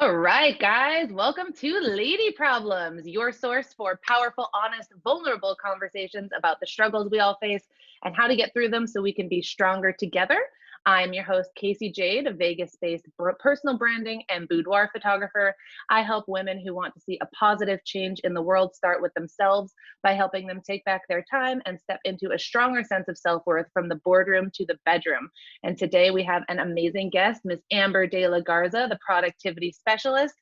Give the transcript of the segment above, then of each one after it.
All right, guys, welcome to Lady Problems, your source for powerful, honest, vulnerable conversations about the struggles we all face and how to get through them so we can be stronger together. I'm your host, Casey Jade, a Vegas based personal branding and boudoir photographer. I help women who want to see a positive change in the world start with themselves by helping them take back their time and step into a stronger sense of self worth from the boardroom to the bedroom. And today we have an amazing guest, Miss Amber De La Garza, the productivity specialist.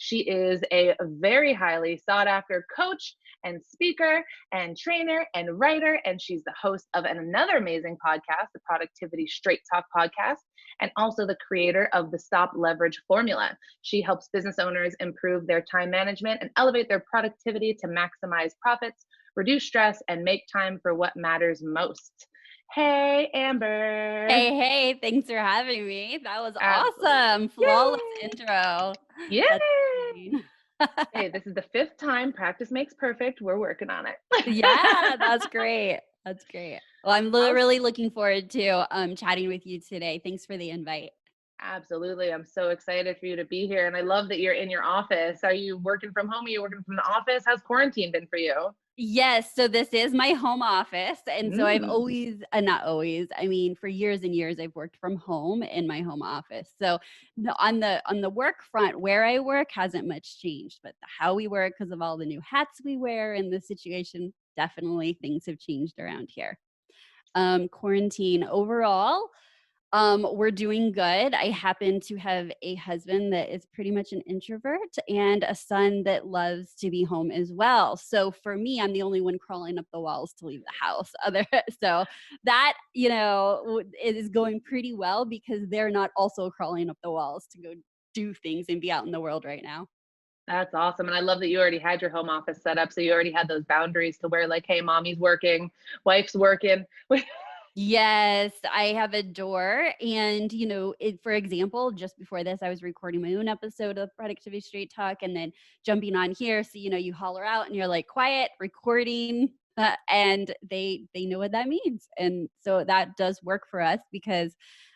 She is a very highly sought after coach and speaker and trainer and writer. And she's the host of another amazing podcast, the Productivity Straight Talk podcast, and also the creator of the S.T.O.P Leverage Formula. She helps business owners improve their time management and elevate their productivity to maximize profits, reduce stress, and make time for what matters most. Hey, Amber. Hey, thanks for having me. That was Absolutely. awesome. Flawless Yay. intro. Yay. That's amazing. Hey, this is the fifth time. Practice makes perfect. We're working on Yeah, it. that's great. That's great. Well, I'm How's really looking forward to chatting with you today. Thanks for the invite. Absolutely. I'm so excited for you to be here. And I love that you're in your office. Are you working from home? Are you working from the office? How's quarantine been for you? Yes, so this is my home office, and so I've Mm. always not always, I mean, for years and years, I've worked from home in my home office. So, no, on the work front, where I work hasn't much changed, but how we work because of all the new hats we wear and the situation, definitely things have changed around here. Quarantine overall, we're doing good. I happen to have a husband that is pretty much an introvert and a son that loves to be home as well. So for me, I'm the only one crawling up the walls to leave the house. So that, is going pretty well because they're not also crawling up the walls to go do things and be out in the world right now. That's awesome. And I love that you already had your home office set up. So you already had those boundaries to where, like, hey, mommy's working, wife's working. Yes, I have a door. And, for example, just before this, I was recording my own episode of Productivity Straight Talk and then jumping on here. So, you holler out and you're like, quiet, recording. And they know what that means. And so that does work for us because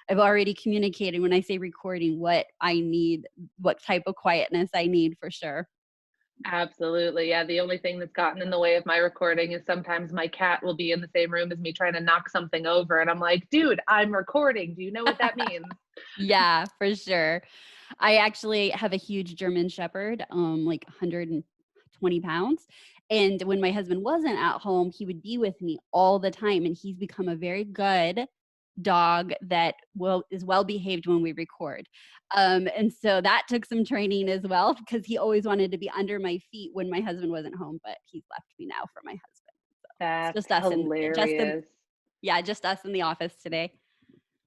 I've already communicated when I say recording what I need, what type of quietness I need for sure. Absolutely. Yeah. The only thing that's gotten in the way of my recording is sometimes my cat will be in the same room as me trying to knock something over. And I'm like, dude, I'm recording. Do you know what that means? Yeah, for sure. I actually have a huge German Shepherd, like 120 pounds. And when my husband wasn't at home, he would be with me all the time. And he's become a very good dog that is well behaved when we record. And so that took some training as well because he always wanted to be under my feet when my husband wasn't home, but he's left me now for my husband. So it's That's just us and hilarious. yeah, just us in the office today.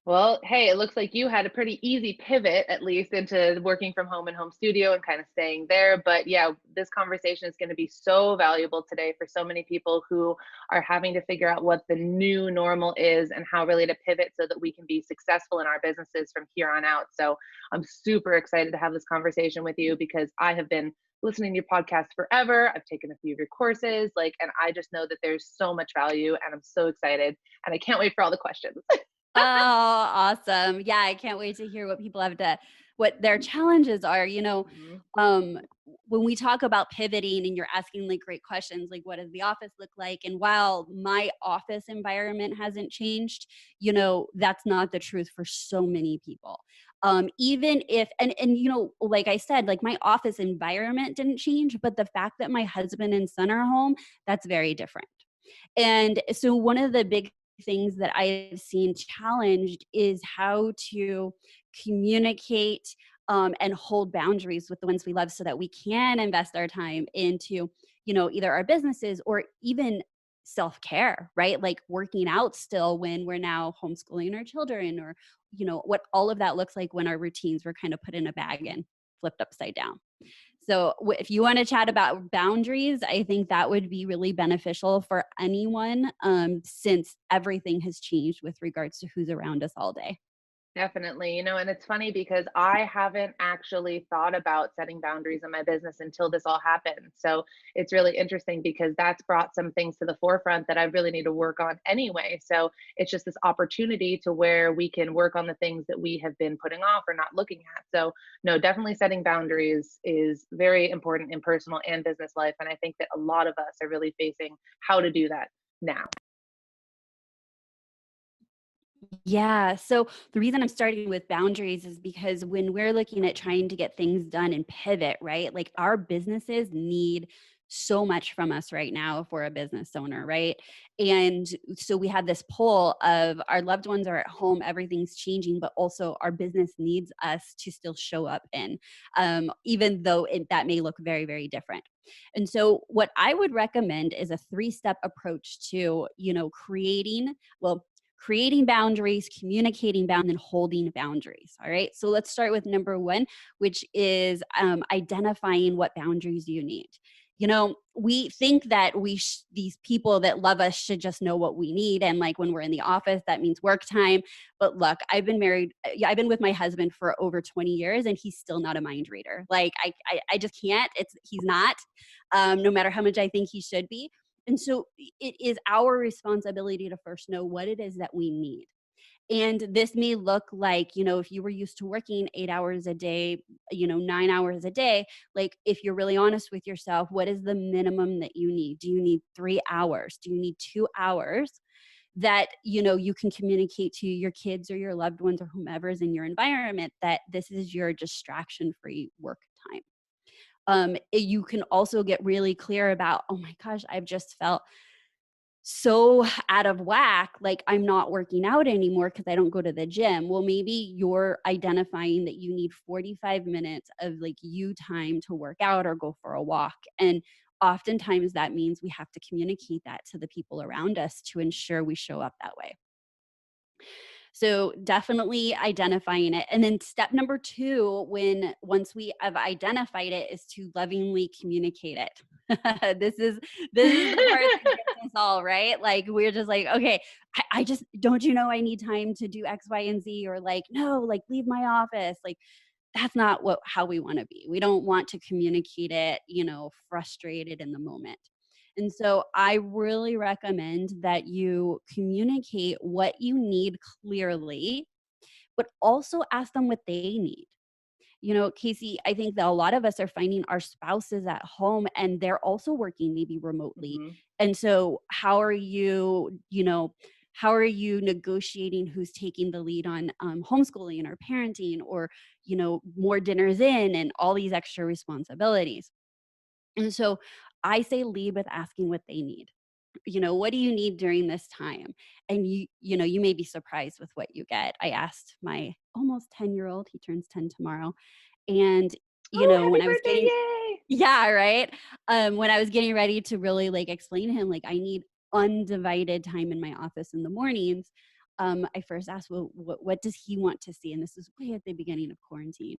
Well, hey, it looks like you had a pretty easy pivot, at least, into working from home and home studio and kind of staying there. But yeah, this conversation is going to be so valuable today for so many people who are having to figure out what the new normal is and how really to pivot so that we can be successful in our businesses from here on out. So I'm super excited to have this conversation with you because I have been listening to your podcast forever. I've taken a few of your courses, and I just know that there's so much value and I'm so excited and I can't wait for all the questions. Oh, awesome. Yeah, I can't wait to hear what their challenges are. Mhm. Um, when we talk about pivoting and you're asking like great questions, like what does the office look like? And while my office environment hasn't changed, that's not the truth for so many people. Even if, and, like I said, like my office environment didn't change, but the fact that my husband and son are home, that's very different. And so one of the big things that I've seen challenged is how to communicate and hold boundaries with the ones we love so that we can invest our time into, either our businesses or even self-care, right? Like working out still when we're now homeschooling our children or, what all of that looks like when our routines were kind of put in a bag and flipped upside down. So if you want to chat about boundaries, I think that would be really beneficial for anyone since everything has changed with regards to who's around us all day. Definitely, and it's funny because I haven't actually thought about setting boundaries in my business until this all happened. So it's really interesting because that's brought some things to the forefront that I really need to work on anyway. So it's just this opportunity to where we can work on the things that we have been putting off or not looking at. So, no, definitely setting boundaries is very important in personal and business life. And I think that a lot of us are really facing how to do that now. Yeah. So the reason I'm starting with boundaries is because when we're looking at trying to get things done and pivot, right? Like our businesses need so much from us right now if we're a business owner, right? And so we have this pull of our loved ones are at home, everything's changing, but also our business needs us to still show up in, even though that may look very, very different. And so what I would recommend is a three-step approach to, creating boundaries, communicating boundaries, and holding boundaries. All right. So let's start with number one, which is identifying what boundaries you need. We think that these people that love us should just know what we need. And like when we're in the office, that means work time. But look, I've been married. Yeah, I've been with my husband for over 20 years and he's still not a mind reader. Like I just can't. He's not, no matter how much I think he should be. And so it is our responsibility to first know what it is that we need. And this may look like, if you were used to working 8 hours a day, 9 hours a day, like if you're really honest with yourself, what is the minimum that you need? Do you need 3 hours? Do you need 2 hours that, you can communicate to your kids or your loved ones or whomever is in your environment that this is your distraction free work time? You can also get really clear about, oh my gosh, I've just felt so out of whack, like I'm not working out anymore because I don't go to the gym. Well, maybe you're identifying that you need 45 minutes of like you time to work out or go for a walk. And oftentimes that means we have to communicate that to the people around us to ensure we show up that way. So definitely identifying it. And then step number two, once we have identified it, is to lovingly communicate it. This is the part that gets us all, right? Like we're just like, okay, I just don't you know I need time to do X, Y, and Z, or like, no, like leave my office. Like that's not how we want to be. We don't want to communicate it, frustrated in the moment. And so I really recommend that you communicate what you need clearly, but also ask them what they need. Casey, I think that a lot of us are finding our spouses at home and they're also working maybe remotely. Mhm. And so how are you negotiating who's taking the lead on homeschooling or parenting or, more dinners in and all these extra responsibilities? And so I say lead with asking what they need. What do you need during this time? And you may be surprised with what you get. I asked my almost 10-year-old, he turns 10 tomorrow. And, Oh, happy when I was birthday! getting, Yay! yeah, right. When I was getting ready to really like explain to him, like, I need undivided time in my office in the mornings. I first asked, well, what does he want to see? And this is way at the beginning of quarantine.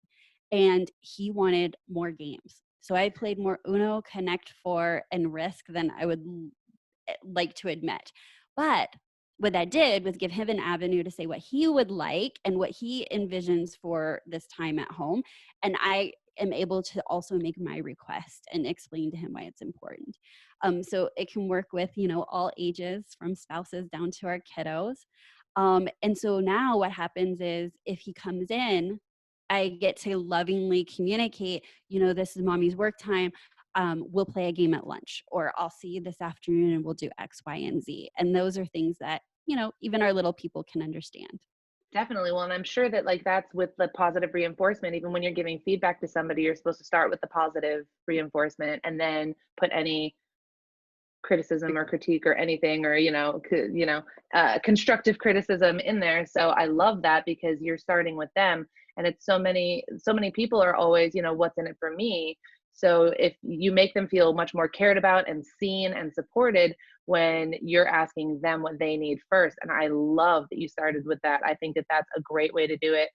And he wanted more games. So I played more Uno, Connect Four, and Risk than I would like to admit. But what that did was give him an avenue to say what he would like and what he envisions for this time at home. And I am able to also make my request and explain to him why it's important. So it can work with, all ages from spouses down to our kiddos. And so now what happens is if he comes in, I get to lovingly communicate, this is mommy's work time. We'll play a game at lunch, or I'll see you this afternoon and we'll do X, Y, and Z. And those are things that, even our little people can understand. Definitely. Well, and I'm sure that like that's with the positive reinforcement. Even when you're giving feedback to somebody, you're supposed to start with the positive reinforcement and then put any criticism or critique or anything or constructive criticism in there. So I love that because you're starting with them, and it's so many people are always, what's in it for me. So if you make them feel much more cared about and seen and supported when you're asking them what they need first. And I love that you started with that. I think that that's a great way to do it.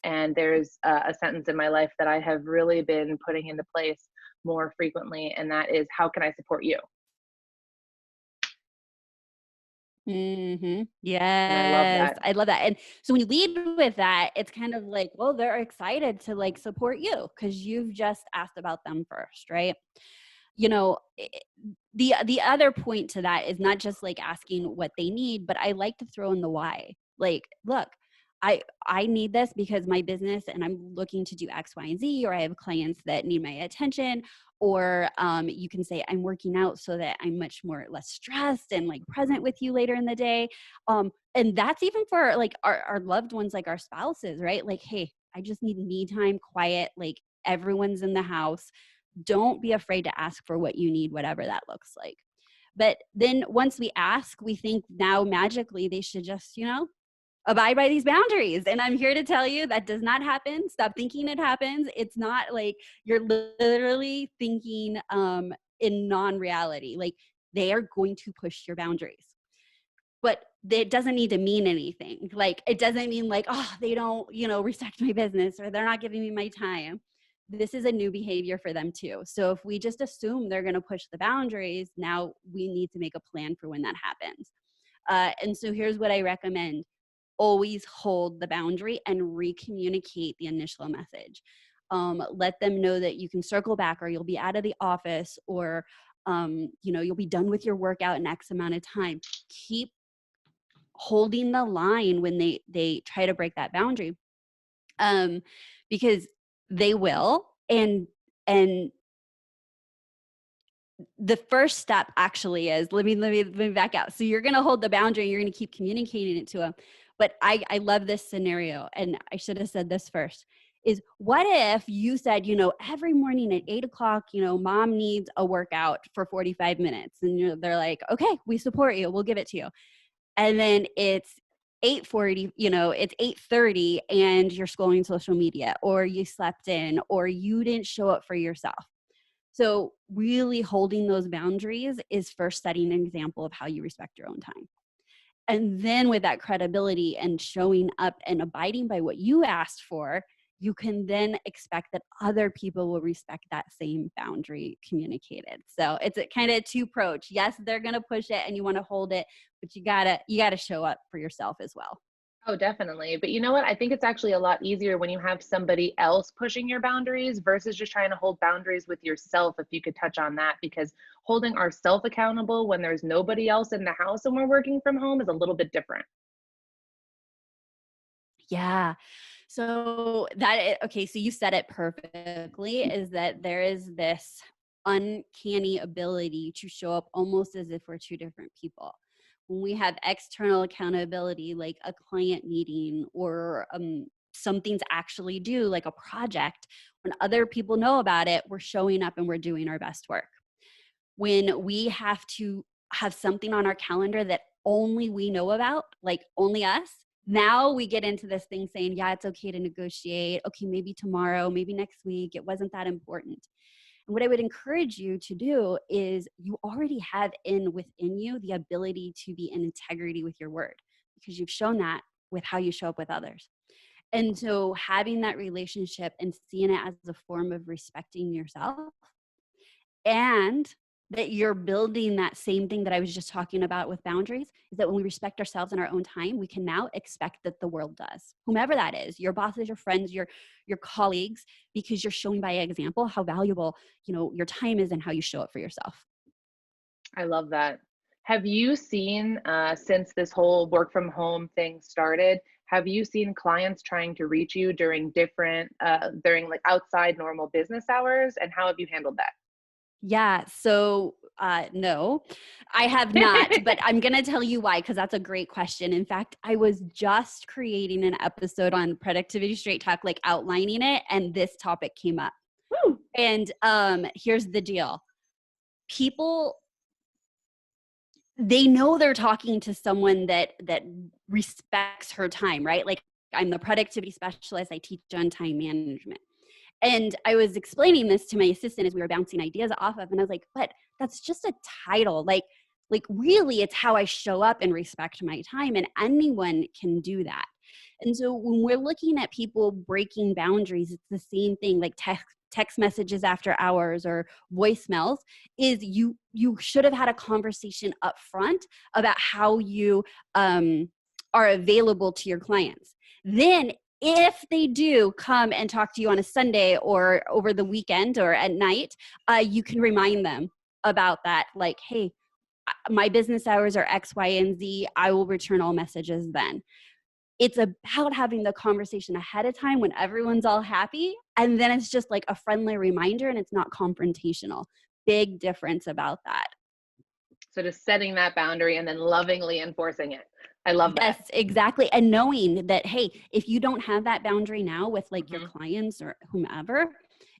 And there's a sentence in my life that I have really been putting into place more frequently, and that is, how can I support you? And I love Yes, that. I love that. And so when you lead with that, it's kind of like, well, they're excited to like support you because you've just asked about them first, right? You know, the other point to that is not just like asking what they need, but I like to throw in the why. Like, look, I need this because my business and I'm looking to do X, Y, and Z, or I have clients that need my attention, or you can say I'm working out so that I'm much more less stressed and like present with you later in the day. And that's even for like our loved ones, like our spouses, right? Like, hey, I just need me time, quiet, like everyone's in the house. Don't be afraid to ask for what you need, whatever that looks like. But then once we ask, we think now magically they should just, abide by these boundaries. And I'm here to tell you that does not happen. Stop thinking it happens. It's not like you're literally thinking in non-reality. Like they are going to push your boundaries. But it doesn't need to mean anything. Like it doesn't mean like, oh, they don't, respect my business or they're not giving me my time. This is a new behavior for them too. So if we just assume they're going to push the boundaries, now we need to make a plan for when that happens. And so here's what I recommend. Always hold the boundary and re-communicate the initial message. Let them know that you can circle back or you'll be out of the office or you'll be done with your workout in X amount of time. Keep holding the line when they try to break that boundary, because they will. And the first step actually is, let me back out. So you're going to hold the boundary and you're going to keep communicating it to them. But I love this scenario, and I should have said this first, is what if you said, every morning at 8:00, mom needs a workout for 45 minutes. And they're like, okay, we support you. We'll give it to you. And then it's 8:40, it's 8:30 and you're scrolling social media or you slept in or you didn't show up for yourself. So really holding those boundaries is first setting an example of how you respect your own time. And then with that credibility and showing up and abiding by what you asked for, you can then expect that other people will respect that same boundary communicated. So it's a kind of two approach. Yes, they're going to push it and you want to hold it, but you gotta show up for yourself as well. Oh, definitely. But you know what? I think it's actually a lot easier when you have somebody else pushing your boundaries versus just trying to hold boundaries with yourself. If you could touch on that, because holding ourselves accountable when there's nobody else in the house and we're working from home is a little bit different. Yeah. So okay, so you said it perfectly, is that there is this uncanny ability to show up almost as if we're two different people. When we have external accountability, like a client meeting or something to actually do, like a project, when other people know about it, we're showing up and we're doing our best work. When we have to have something on our calendar that only we know about, like only us, now we get into this thing saying, yeah, it's okay to negotiate. Okay, maybe tomorrow, maybe next week. It wasn't that important. And what I would encourage you to do is you already have within you the ability to be in integrity with your word because you've shown that with how you show up with others. And so having that relationship and seeing it as a form of respecting yourself, and that you're building that same thing that I was just talking about with boundaries, is that when we respect ourselves in our own time, we can now expect that the world does. Whomever that is, your bosses, your friends, your colleagues, because you're showing by example how valuable, your time is and how you show up for yourself. I love that. Have you seen, since this whole work from home thing started, have you seen clients trying to reach you during during like outside normal business hours? And how have you handled that? Yeah. So, no, I have not, but I'm going to tell you why, because that's a great question. In fact, I was just creating an episode on Productivity Straight Talk, like outlining it, and this topic came up. Woo! And here's the deal. People, they know they're talking to someone that respects her time, right? Like I'm the productivity specialist. I teach on time management. And I was explaining this to my assistant as we were bouncing ideas off of, and I was like, but that's just a title. Like really it's how I show up and respect my time, and anyone can do that. And so when we're looking at people breaking boundaries, it's the same thing, like text messages after hours or voicemails, is you should have had a conversation up front about how you are available to your clients. Then if they do come and talk to you on a Sunday or over the weekend or at night, you can remind them about that. Like, hey, my business hours are X, Y, and Z. I will return all messages then. It's about having the conversation ahead of time when everyone's all happy. And then it's just like a friendly reminder and it's not confrontational. Big difference about that. So just setting that boundary and then lovingly enforcing it. I love that. Yes, exactly. And knowing that, hey, if you don't have that boundary now with like your clients or whomever,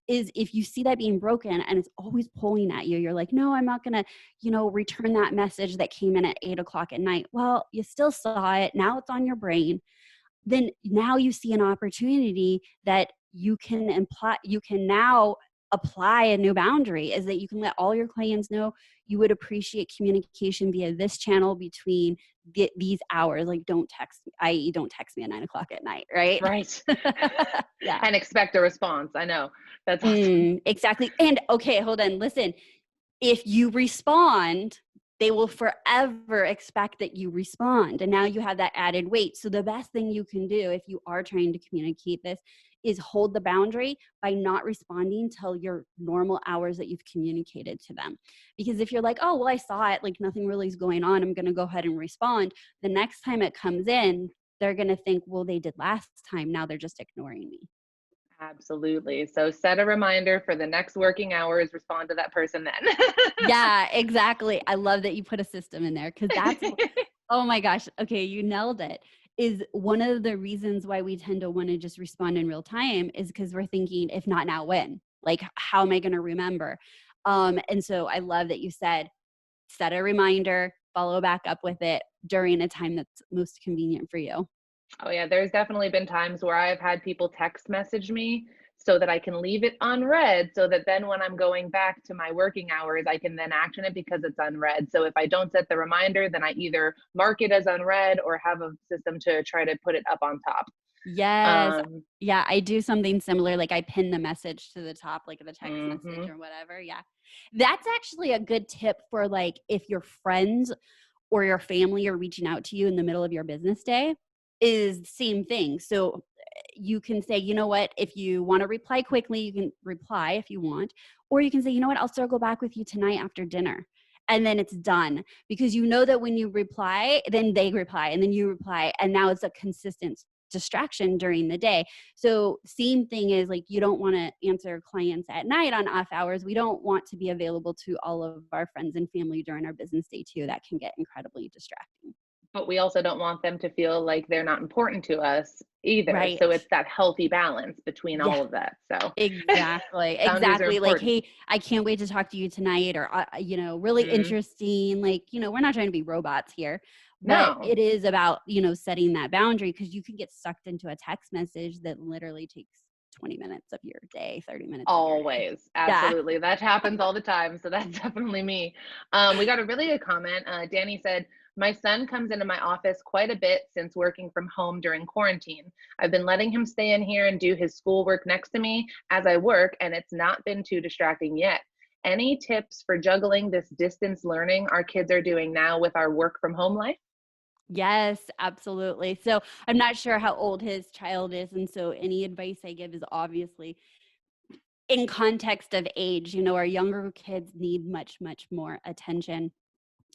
is if you see that being broken and it's always pulling at you, you're like, no, I'm not going to, return that message that came in at 8:00 at night. Well, you still saw it. Now it's on your brain. Then now you see an opportunity that you can now apply a new boundary, is that you can let all your clients know you would appreciate communication via this channel between these hours. Like, don't text me, i.e. don't text me at 9:00 at night, right? Right. Yeah. And expect a response. I know. That's awesome. Exactly. And okay, hold on, listen. If you respond, they will forever expect that you respond. And now you have that added weight. So the best thing you can do if you are trying to communicate this is hold the boundary by not responding till your normal hours that you've communicated to them. Because if you're like, oh, well, I saw it, like nothing really is going on, I'm going to go ahead and respond. The next time it comes in, they're going to think, well, they did last time. Now they're just ignoring me. Absolutely. So set a reminder for the next working hours, respond to that person then. Yeah, exactly. I love that you put a system in there because that's, oh my gosh. Okay, you nailed it. Is one of the reasons why we tend to want to just respond in real time is because we're thinking, if not now, when? Like, how am I going to remember? And so I love that you said, set a reminder, follow back up with it during a time that's most convenient for you. Oh yeah, there's definitely been times where I've had people text message me so that I can leave it unread so that then when I'm going back to my working hours, I can then action it because it's unread. So if I don't set the reminder, then I either mark it as unread or have a system to try to put it up on top. Yes. Yeah, I do something similar. Like I pin the message to the top, like the text message or whatever. Yeah. That's actually a good tip for like if your friends or your family are reaching out to you in the middle of your business day, is the same thing. So you can say, you know what, if you want to reply quickly, you can reply if you want, or you can say, you know what, I'll circle back with you tonight after dinner. And then it's done because you know that when you reply, then they reply and then you reply. And now it's a consistent distraction during the day. So same thing is like, you don't want to answer clients at night on off hours. We don't want to be available to all of our friends and family during our business day too. That can get incredibly distracting. But we also don't want them to feel like they're not important to us either. Right. So it's that healthy balance between all of that. So exactly. boundaries are Exactly. Like, important. hey, I can't wait to talk to you tonight, or, really interesting. Like, we're not trying to be robots here, but No, it is about, setting that boundary because you can get sucked into a text message that literally takes 20 minutes of your day, 30 minutes of your day. always. Yeah. Absolutely. That happens all the time. So that's definitely me. We got a really good comment. Danny said, my son comes into my office quite a bit since working from home during quarantine. I've been letting him stay in here and do his schoolwork next to me as I work, and it's not been too distracting yet. Any tips for juggling this distance learning our kids are doing now with our work from home life? Yes, absolutely. So I'm not sure how old his child is. And so any advice I give is obviously in context of age. Our younger kids need much, much more attention.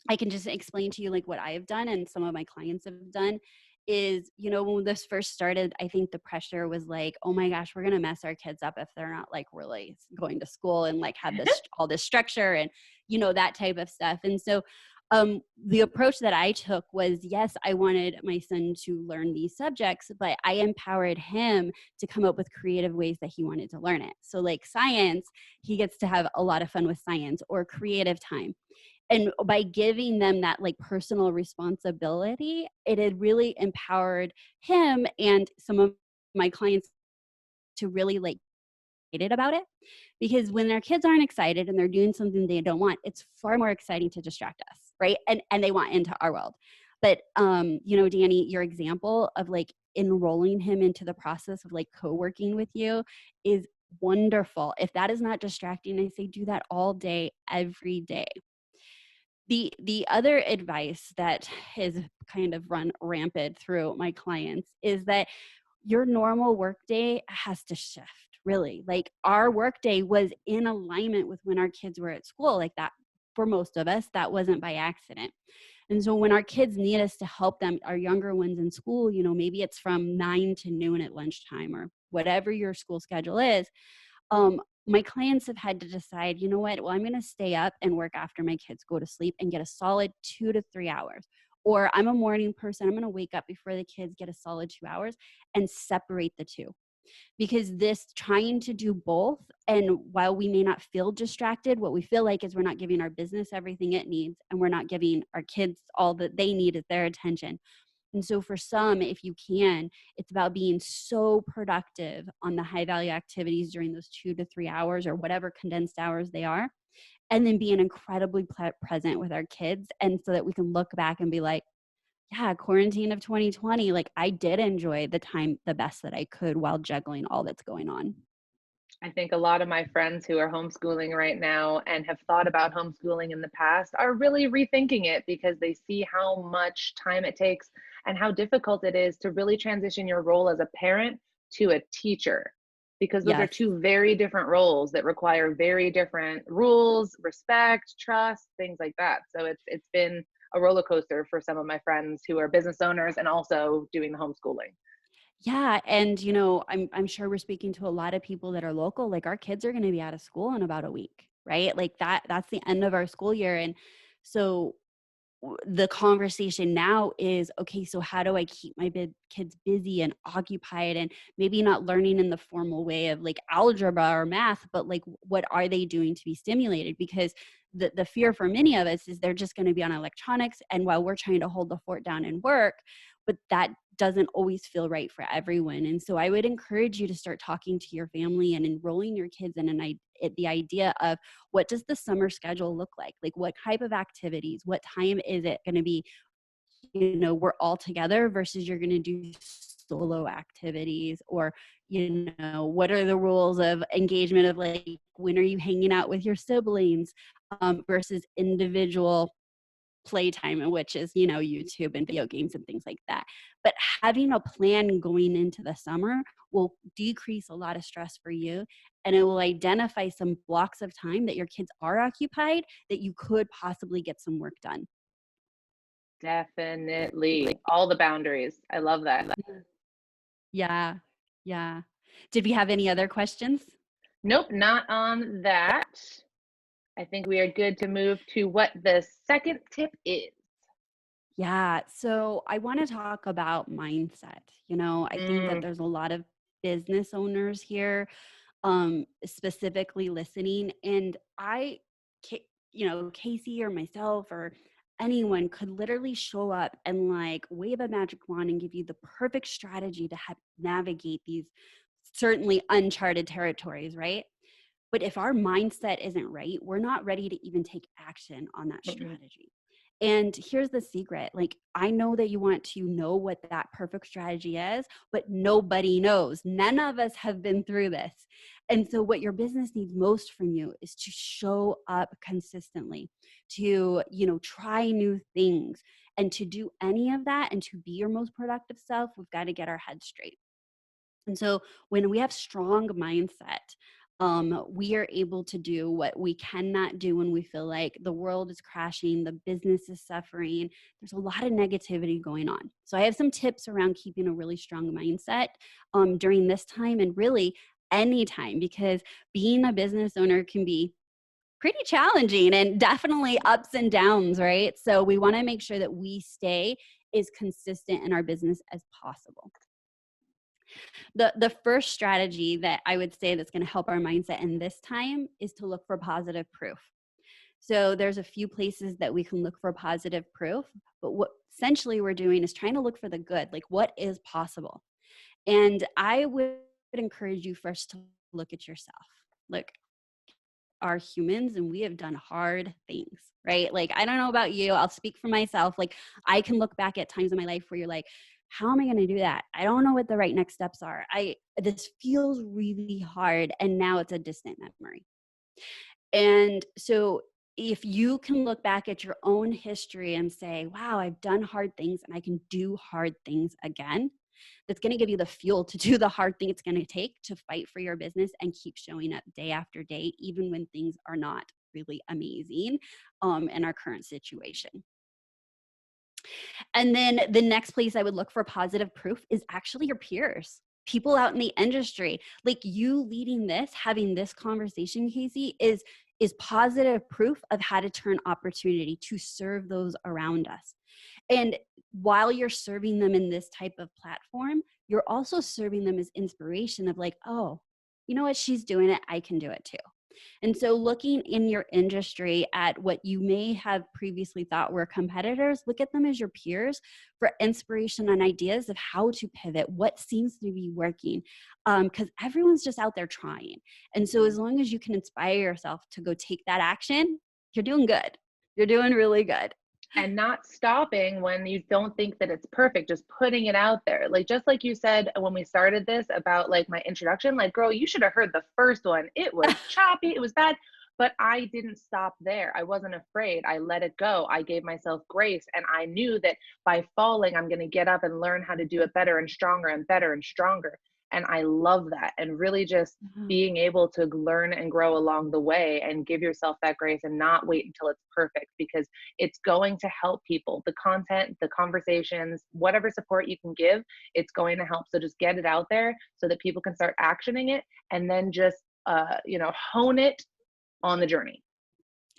I can just explain to you like what I have done and some of my clients have done is, when this first started, I think the pressure was like, oh my gosh, we're going to mess our kids up if they're not like really going to school and like have this, all this structure and, that type of stuff. And so the approach that I took was, yes, I wanted my son to learn these subjects, but I empowered him to come up with creative ways that he wanted to learn it. So like science, he gets to have a lot of fun with science, or creative time. And by giving them that like personal responsibility, it had really empowered him and some of my clients to really like excited about it. Because when their kids aren't excited and they're doing something they don't want, it's far more exciting to distract us, right? And they want into our world. But Danny, your example of like enrolling him into the process of like co-working with you is wonderful. If that is not distracting, I say do that all day, every day. The other advice that has kind of run rampant through my clients is that your normal workday has to shift, really. Like our workday was in alignment with when our kids were at school, like that. For most of us, that wasn't by accident. And so when our kids need us to help them, our younger ones in school, maybe it's from 9 to noon at lunchtime or whatever your school schedule is. My clients have had to decide, you know what, well, I'm going to stay up and work after my kids go to sleep and get a solid 2 to 3 hours. Or I'm a morning person, I'm going to wake up before the kids get a solid 2 hours and separate the two. Because this trying to do both, and while we may not feel distracted, what we feel like is we're not giving our business everything it needs, and we're not giving our kids all that they need is their attention. And so for some, if you can, it's about being so productive on the high value activities during those 2 to 3 hours or whatever condensed hours they are, and then being incredibly present with our kids. And so that we can look back and be like, yeah, quarantine of 2020, like I did enjoy the time the best that I could while juggling all that's going on. I think a lot of my friends who are homeschooling right now and have thought about homeschooling in the past are really rethinking it because they see how much time it takes and how difficult it is to really transition your role as a parent to a teacher, because those are Yes. two very different roles that require very different rules, respect, trust, things like that. So it's been a roller coaster for some of my friends who are business owners and also doing the homeschooling. Yeah, and I'm sure we're speaking to a lot of people that are local. Like our kids are going to be out of school in about a week, right? Like that's the end of our school year. And so the conversation now is, okay, so how do I keep my kids busy and occupied and maybe not learning in the formal way of like algebra or math, but like what are they doing to be stimulated? Because the fear for many of us is they're just going to be on electronics, and while we're trying to hold the fort down and work, but that doesn't always feel right for everyone. And so I would encourage you to start talking to your family and enrolling your kids in the idea of, what does the summer schedule look like? Like what type of activities, what time is it going to be, we're all together versus you're going to do solo activities, or, what are the rules of engagement of like, when are you hanging out with your siblings versus individual playtime, and which is, YouTube and video games and things like that. But having a plan going into the summer will decrease a lot of stress for you, and it will identify some blocks of time that your kids are occupied that you could possibly get some work done. Definitely. All the boundaries. I love that. Yeah. Yeah. Did we have any other questions? Nope, not on that. I think we are good to move to what the second tip is. Yeah. So I want to talk about mindset. I think that Mm, there's a lot of business owners here specifically listening. And Casey or myself or anyone could literally show up and like wave a magic wand and give you the perfect strategy to navigate these certainly uncharted territories, right? But if our mindset isn't right, we're not ready to even take action on that mm-mm. strategy. And here's the secret. Like, I know that you want to know what that perfect strategy is, but nobody knows. None of us have been through this. And so what your business needs most from you is to show up consistently, to, try new things. And to do any of that and to be your most productive self, we've got to get our heads straight. And so when we have strong mindset, we are able to do what we cannot do when we feel like the world is crashing, the business is suffering. There's a lot of negativity going on. So I have some tips around keeping a really strong mindset during this time, and really anytime, because being a business owner can be pretty challenging and definitely ups and downs, right? So we want to make sure that we stay as consistent in our business as possible. The first strategy that I would say that's going to help our mindset in this time is to look for positive proof. So there's a few places that we can look for positive proof, but what essentially we're doing is trying to look for the good, like what is possible. And I would encourage you first to look at yourself. Look, are humans and we have done hard things, right? Like, I don't know about you, I'll speak for myself. Like, I can look back at times in my life where you're like, how am I going to do that? I don't know what the right next steps are. This feels really hard. And now it's a distant memory. And so if you can look back at your own history and say, wow, I've done hard things and I can do hard things again, that's going to give you the fuel to do the hard thing it's going to take to fight for your business and keep showing up day after day, even when things are not really amazing in our current situation. And then the next place I would look for positive proof is actually your peers, people out in the industry. Like you leading this, having this conversation, Casey, is positive proof of how to turn opportunity to serve those around us. And while you're serving them in this type of platform, you're also serving them as inspiration of like, oh, you know what, she's doing it, I can do it too. And so looking in your industry at what you may have previously thought were competitors, look at them as your peers for inspiration and ideas of how to pivot, what seems to be working, because everyone's just out there trying. And so as long as you can inspire yourself to go take that action, you're doing good. You're doing really good. And not stopping when you don't think that it's perfect, just putting it out there. Like, just like you said when we started this about like my introduction, like, girl, you should have heard the first one. It was choppy, it was bad, but I didn't stop there. I wasn't afraid. I let it go. I gave myself grace. And I knew that by falling, I'm going to get up and learn how to do it better and stronger and better and stronger. And I love that. And really just being able to learn and grow along the way and give yourself that grace and not wait until it's perfect, because it's going to help people. The content, the conversations, whatever support you can give, it's going to help. So just get it out there so that people can start actioning it, and then just hone it on the journey.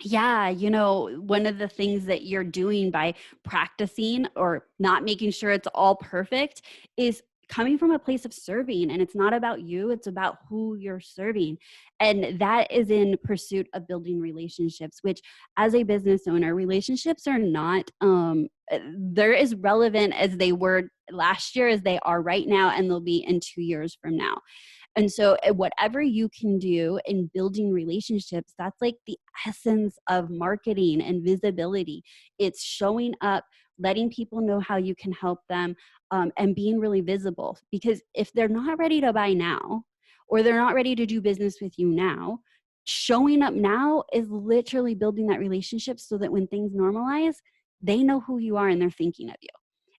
Yeah, one of the things that you're doing by practicing or not making sure it's all perfect is coming from a place of serving. And it's not about you, it's about who you're serving. And that is in pursuit of building relationships, which as a business owner, relationships are not they're as relevant as they were last year as they are right now, and they'll be in 2 years from now. And so whatever you can do in building relationships, that's like the essence of marketing and visibility. It's showing up, letting people know how you can help them, and being really visible. Because if they're not ready to buy now, or they're not ready to do business with you now, showing up now is literally building that relationship so that when things normalize, they know who you are and they're thinking of you.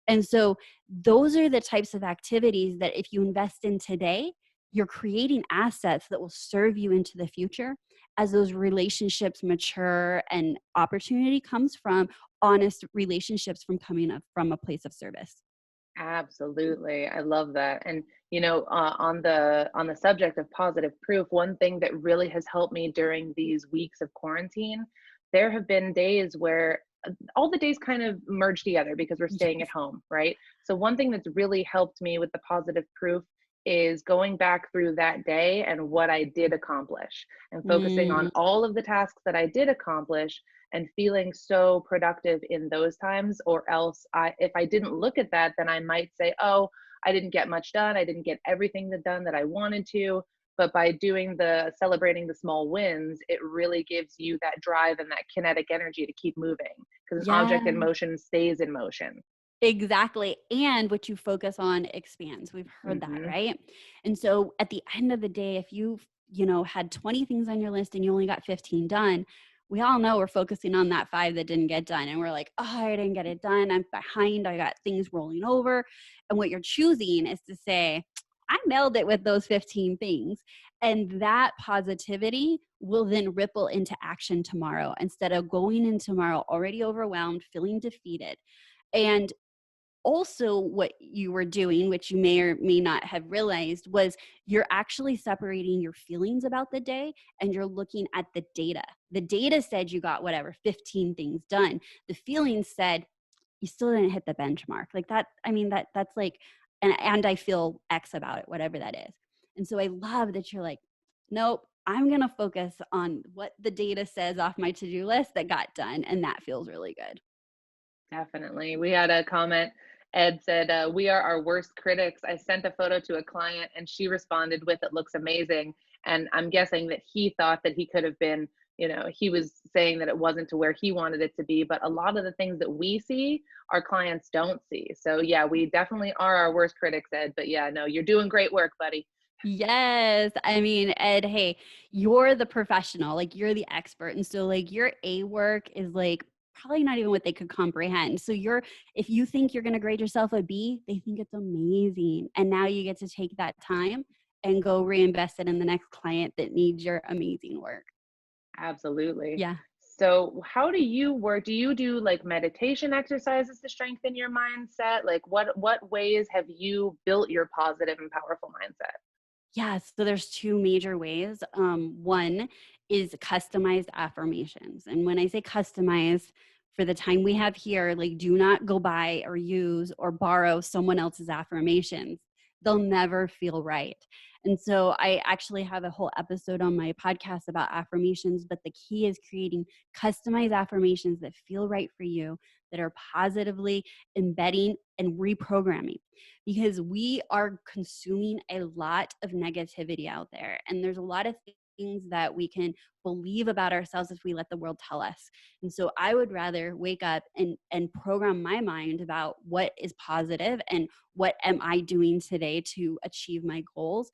And so those are the types of activities that if you invest in today, you're creating assets that will serve you into the future as those relationships mature and opportunity comes from honest relationships from coming up from a place of service. Absolutely. I love that. And on the subject of positive proof, one thing that really has helped me during these weeks of quarantine, there have been days where all the days kind of merge together because we're staying at home, right? So one thing that's really helped me with the positive proof is going back through that day and what I did accomplish, and focusing on Mm, all of the tasks that I did accomplish and feeling so productive in those times. Or else if I didn't look at that, then I might say, oh, I didn't get much done, I didn't get everything done that I wanted to. But by doing the celebrating the small wins, it really gives you that drive and that kinetic energy to keep moving, because an object in yeah. motion stays in motion. Exactly. And what you focus on expands. We've heard that, Hmm. right? And so at the end of the day, if you've, had 20 things on your list and you only got 15 done, we all know we're focusing on that 5 that didn't get done. And we're like, oh, I didn't get it done. I'm behind. I got things rolling over. And what you're choosing is to say, I nailed it with those 15 things. And that positivity will then ripple into action tomorrow instead of going in tomorrow already overwhelmed, feeling defeated. And also what you were doing, which you may or may not have realized, was you're actually separating your feelings about the day and you're looking at the data. The data said you got whatever 15 things done. The feelings said you still didn't hit the benchmark. Like that, I mean, that's like, and I feel X about it, whatever that is. And so I love that you're like, nope, I'm going to focus on what the data says off my to-do list that got done. And that feels really good. Definitely. We had a comment. Ed said, we are our worst critics. I sent a photo to a client and she responded with, it looks amazing. And I'm guessing that he thought that he could have been he was saying that it wasn't to where he wanted it to be, but a lot of the things that we see, our clients don't see. So yeah, we definitely are our worst critics, Ed. But yeah, no, you're doing great work, buddy. Yes. I mean, Ed, hey, you're the professional, like you're the expert. And so like your A work is like probably not even what they could comprehend. So if you think you're going to grade yourself a B, they think it's amazing. And now you get to take that time and go reinvest it in the next client that needs your amazing work. Absolutely. Yeah. So how do you work? Do you do like meditation exercises to strengthen your mindset? Like what ways have you built your positive and powerful mindset? Yeah, so there's two major ways. One is customized affirmations. And when I say customized, for the time we have here, like do not go buy or use or borrow someone else's affirmations. They'll never feel right. And so I actually have a whole episode on my podcast about affirmations, but the key is creating customized affirmations that feel right for you, that are positively embedding and reprogramming, because we are consuming a lot of negativity out there. And there's a lot of things that we can believe about ourselves if we let the world tell us. And so I would rather wake up and program my mind about what is positive and what am I doing today to achieve my goals.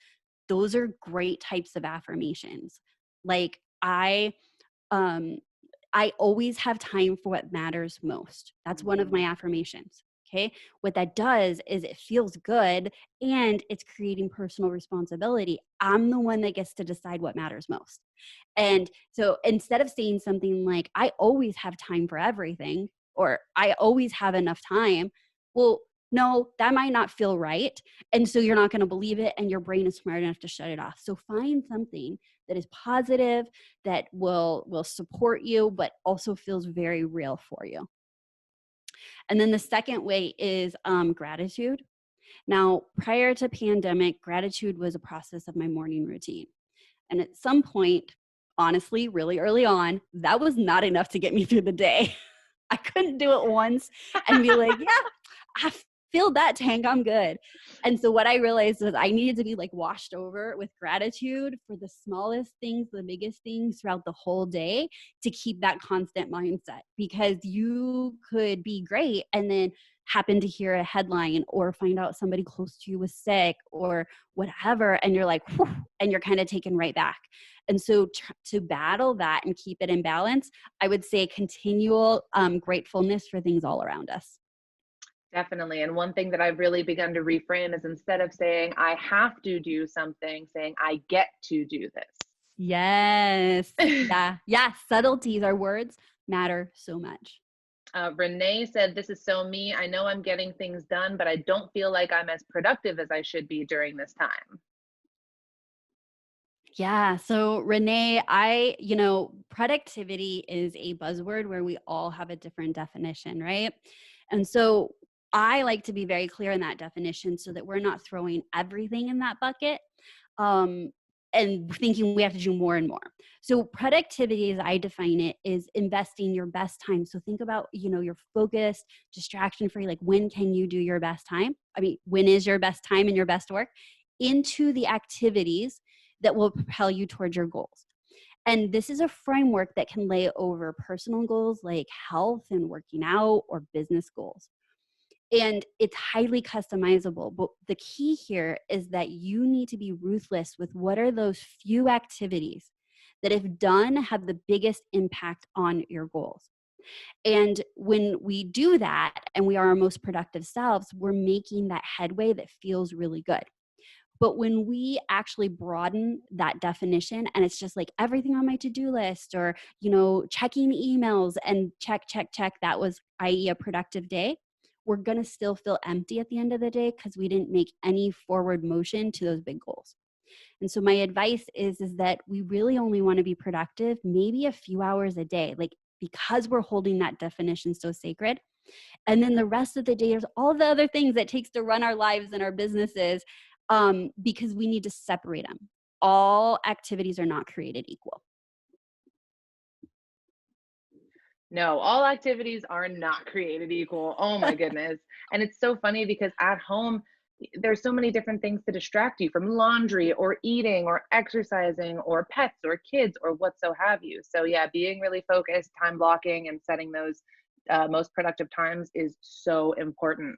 Those are great types of affirmations. Like um I always have time for what matters most. That's one of my Mhm. affirmations. Okay. What that does is it feels good and it's creating personal responsibility. I'm the one that gets to decide what matters most. And so instead of saying something like, I always have time for everything, or I always have enough time, well, no, that might not feel right. And so you're not going to believe it, and your brain is smart enough to shut it off. So find something that is positive, that will support you, but also feels very real for you. And then the second way is gratitude. Now, prior to pandemic, gratitude was a process of my morning routine. And at some point, honestly, really early on, that was not enough to get me through the day. I couldn't do it once and be like, yeah, I filled that tank, I'm good. And so what I realized was I needed to be like washed over with gratitude for the smallest things, the biggest things throughout the whole day, to keep that constant mindset, because you could be great and then happen to hear a headline or find out somebody close to you was sick or whatever. And you're like, whew, and you're kind of taken right back. And so to battle that and keep it in balance, I would say continual gratefulness for things all around us. Definitely. And one thing that I've really begun to reframe is, instead of saying I have to do something, saying I get to do Yes. this. Yeah. Yeah. Subtleties, our words matter so much. Renee said, this is so me. I know I'm getting things done, but I don't feel like I'm as productive as I should be during this time. Yeah. So, Renee, productivity is a buzzword where we all have a different definition, right? And so, I like to be very clear in that definition so that we're not throwing everything in that bucket, um, and thinking we have to do more and more. So, productivity, as I define it, is investing your best time. So, think about, your focused, distraction free, like when can you do your best time? I mean, when is your best time and your best work into the activities that will propel you towards your goals. And this is a framework that can lay over personal goals like health and working out, or business goals. And it's highly customizable. But the key here is that you need to be ruthless with what are those few activities that, if done, have the biggest impact on your goals. And when we do that and we are our most productive selves, we're making that headway that feels really good. But when we actually broaden that definition, and it's just like everything on my to-do list, or, checking emails and check, that was, i.e., a productive day, we're going to still feel empty at the end of the day because we didn't make any forward motion to those big goals. And so my advice is that we really only want to be productive maybe a few hours a day, like, because we're holding that definition so sacred. And then the rest of the day is all the other things that takes to run our lives and our businesses, because we need to separate them. All activities are not created equal. No, all activities are not created equal. Oh my goodness. And it's so funny because at home, there's so many different things to distract you, from laundry or eating or exercising or pets or kids or what so have you. So yeah, being really focused, time blocking, and setting those most productive times is so important.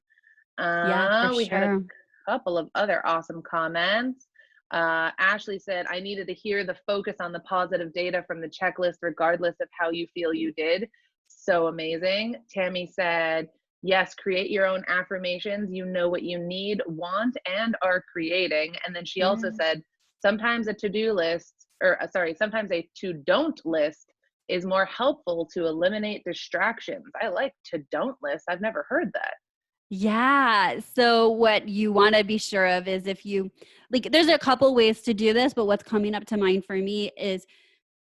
Yeah, for We had a sure. couple of other awesome comments. Ashley said, I needed to hear the focus on the positive data from the checklist, regardless of how you feel you did. So amazing. Tammy said, yes, create your own affirmations. You know what you need, want, and are creating. And then she also Yeah. said, sometimes a to-do list, or sorry, sometimes a to-don't list is more helpful to eliminate distractions. I like to-don't list. I've never heard that. Yeah. So what you want to be sure of is if you like, there's a couple ways to do this, but what's coming up to mind for me is,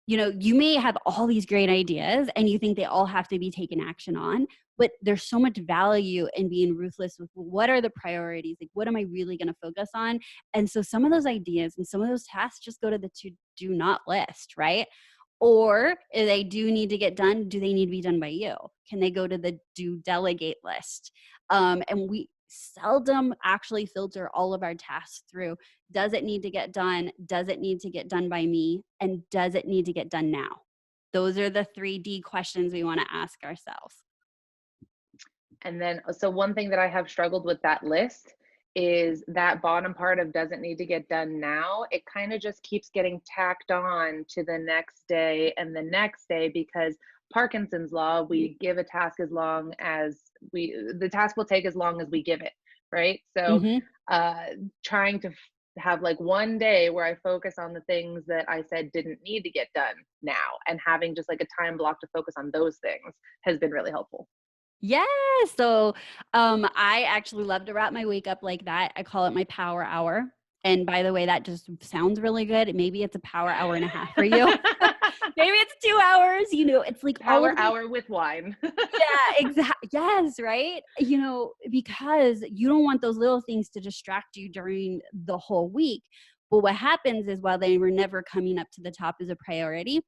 you may have all these great ideas and you think they all have to be taken action on, but there's so much value in being ruthless with what are the priorities? Like, what am I really going to focus on? And so some of those ideas and some of those tasks just go to the to do not list, right? Or if they do need to get done, do they need to be done by you? Can they go to the do delegate list? And we seldom actually filter all of our tasks through, does it need to get done? Does it need to get done by me? And does it need to get done now? Those are the 3D questions we want to ask ourselves. And then, so one thing that I have struggled with that list is that bottom part of doesn't need to get done now. It kind of just keeps getting tacked on to the next day and the next day, because Parkinson's Law, we give a task as long as the task will take as long as we give it, right? So Hmm. uh, trying to have like one day where I focus on the things that I said didn't need to get done now, and having just like a time block to focus on those things has been really helpful. Yeah. So I actually love to wrap my week up like that. I call it my power hour. And by the way, that just sounds really good. Maybe it's a power hour and a half for you. Maybe it's 2 hours. It's like all Power of these. hour with wine. Yeah, exactly. Yes, right? Because you don't want those little things to distract you during the whole week. But what happens is while they were never coming up to the top as a priority,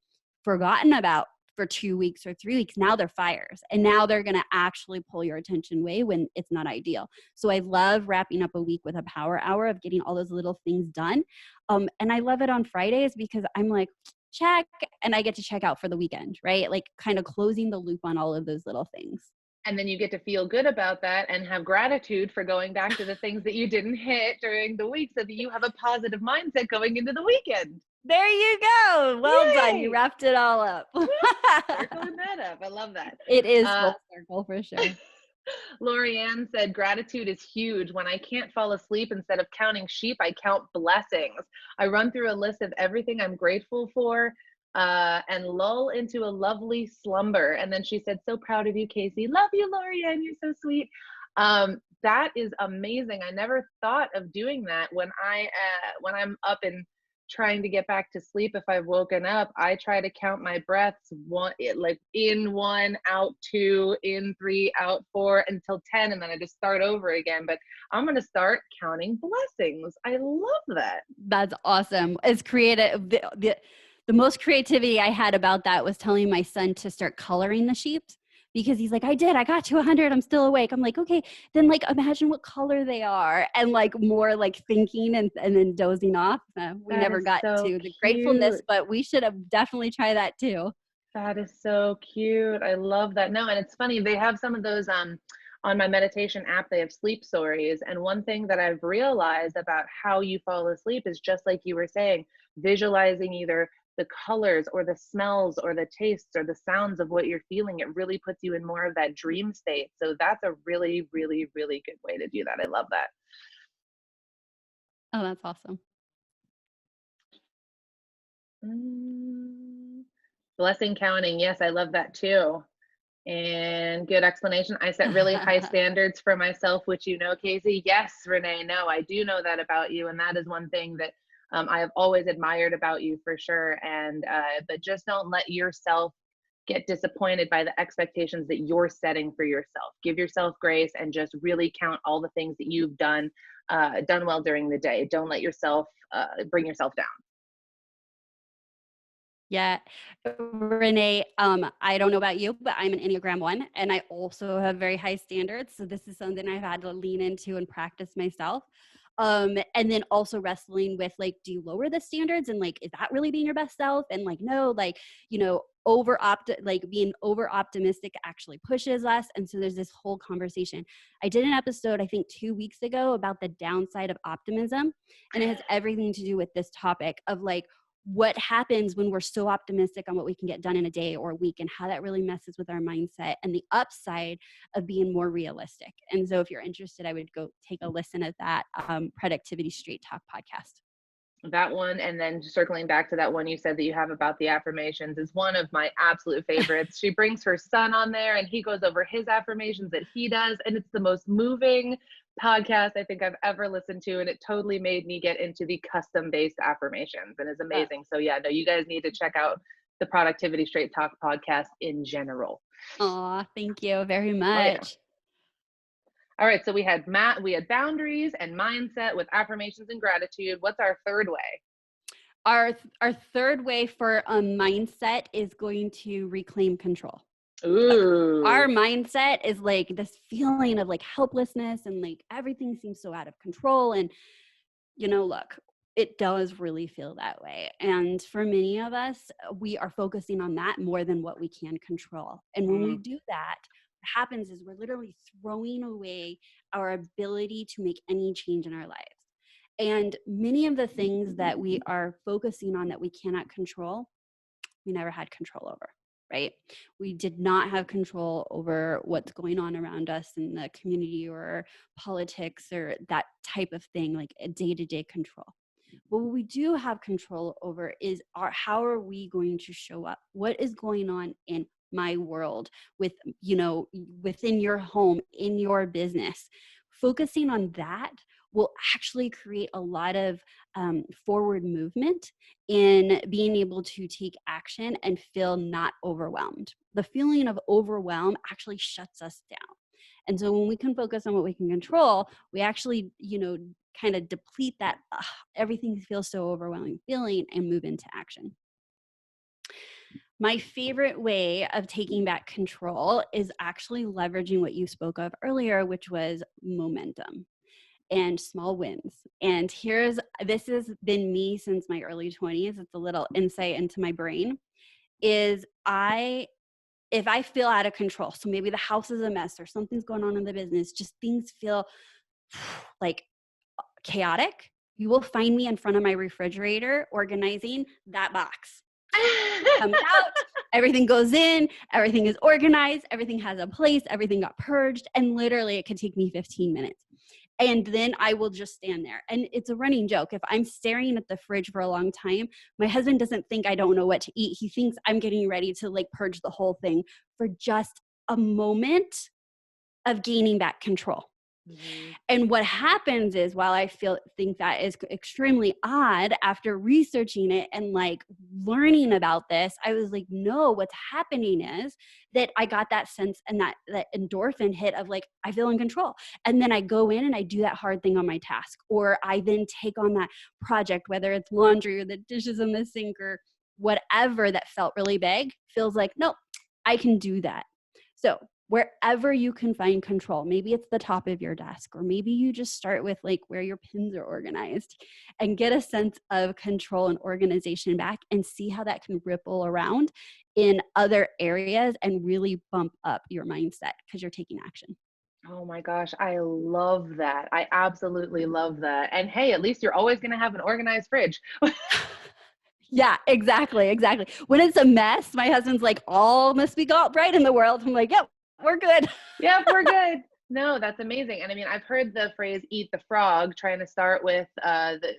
forgotten about for 2 weeks or 3 weeks, now they're fires. And now they're going to actually pull your attention away when it's not ideal. So I love wrapping up a week with a power hour of getting all those little things done. And I love it on Fridays because I'm like, check, and I get to check out for the weekend, right? Like kind of closing the loop on all of those little things. And then you get to feel good about that and have gratitude for going back to the things that you didn't hit during the week, so that you have a positive mindset going into the weekend. There you go. Well done. You Yay! wrapped it all up. Circling that up. I love that. It is Uh, full circle for sure. Lorianne said, gratitude is huge. When I can't fall asleep, instead of counting sheep, I count blessings. I run through a list of everything I'm grateful for, and lull into a lovely slumber. And then she said, so proud of you, Casey. Love you, Lorianne. You're so sweet. That is amazing. I never thought of doing that. When I'm up and trying to get back to sleep, if I've woken up, I try to count my breaths, like in one, out two, in three, out four, until 10, and then I just start over again. But I'm going to start counting blessings. I love that. That's awesome. It's creative. The most creativity I had about that was telling my son to start coloring the sheep because he's like, I got to 100. I'm still awake. I'm like, okay, then like imagine what color they are, and like more like thinking and then dozing off. We That never is got so to the gratefulness, cute. but we should have definitely tried that too. That is so cute. I love that. No, and it's funny, they have some of those on my meditation app, they have sleep stories. And one thing that I've realized about how you fall asleep is just like you were saying, visualizing either the colors or the smells or the tastes or the sounds of what you're feeling. It really puts you in more of that dream state. So that's a really, really, really good way to do that. I love that. Oh, that's awesome. Mm, blessing counting. Yes, I love that too. And good explanation. I set really high standards for myself, which you know, Casey. Yes, Renee, no, I do know that about you. And that is one thing that I have always admired about you for sure. And but just don't let yourself get disappointed by the expectations that you're setting for yourself. Give yourself grace and just really count all the things that you've done well during the day. Don't let yourself bring yourself down. Yeah. Renee, I don't know about you, but I'm an Enneagram 1 and I also have very high standards. So this is something I've had to lean into and practice myself. And then also wrestling with like, do you lower the standards and like, is that really being your best self? And like, no, like, being over optimistic actually pushes us. And so there's this whole conversation. I did an episode, I think 2 weeks ago, about the downside of optimism. And it has everything to do with this topic of like, what happens when we're so optimistic on what we can get done in a day or a week and how that really messes with our mindset and the upside of being more realistic. And so if you're interested, I would go take a listen at that Productivity Straight Talk podcast. That one, and then circling back to that one you said that you have about the affirmations, is one of my absolute favorites. She brings her son on there and he goes over his affirmations that he does, and it's the most moving podcast I think I've ever listened to, and it totally made me get into the custom-based affirmations and is amazing. So yeah, no, you guys need to check out the Productivity Straight Talk podcast in general. Aw, thank you very much. Oh, yeah. All right, so we had boundaries and mindset with affirmations and gratitude. What's our third way? Our third way for a mindset is going to reclaim control. Ooh. Our mindset is like this feeling of like helplessness and like everything seems so out of control. And, look, it does really feel that way. And for many of us, we are focusing on that more than what we can control. And when we do that, what happens is we're literally throwing away our ability to make any change in our lives. And many of the things that we are focusing on that we cannot control, we never had control over, right? We did not have control over what's going on around us in the community or politics or that type of thing, like a day-to-day control. But what we do have control over is how are we going to show up? What is going on in my world within your home, in your business? Focusing on that will actually create a lot of forward movement in being able to take action and feel not overwhelmed. The feeling of overwhelm actually shuts us down. And so when we can focus on what we can control, we actually, kind of deplete that everything feels so overwhelming feeling and move into action. My favorite way of taking back control is actually leveraging what you spoke of earlier, which was momentum and small wins. And this has been me since my early 20s. It's a little insight into my brain. If I feel out of control, so maybe the house is a mess or something's going on in the business, just things feel like chaotic, you will find me in front of my refrigerator organizing that box. Comes out, everything goes in, everything is organized, everything has a place, everything got purged, and literally it could take me 15 minutes. And then I will just stand there. And it's a running joke. If I'm staring at the fridge for a long time, my husband doesn't think I don't know what to eat. He thinks I'm getting ready to like purge the whole thing for just a moment of gaining back control. Mm-hmm. And what happens is, while I think that is extremely odd, after researching it and like learning about this, I was like, no, what's happening is that I got that sense and that endorphin hit of like, I feel in control. And then I go in and I do that hard thing on my task, or I then take on that project, whether it's laundry or the dishes in the sink or whatever that felt really big, feels like, no, I can do that. So wherever you can find control, maybe it's the top of your desk, or maybe you just start with like where your pins are organized and get a sense of control and organization back and see how that can ripple around in other areas and really bump up your mindset because you're taking action. Oh my gosh, I love that. I absolutely love that. And hey, at least you're always going to have an organized fridge. Yeah, exactly. When it's a mess, my husband's like, all must be right in the world. I'm like, yep, we're good. Yep, we're good. No, that's amazing. And I mean, I've heard the phrase "eat the frog," trying to start with the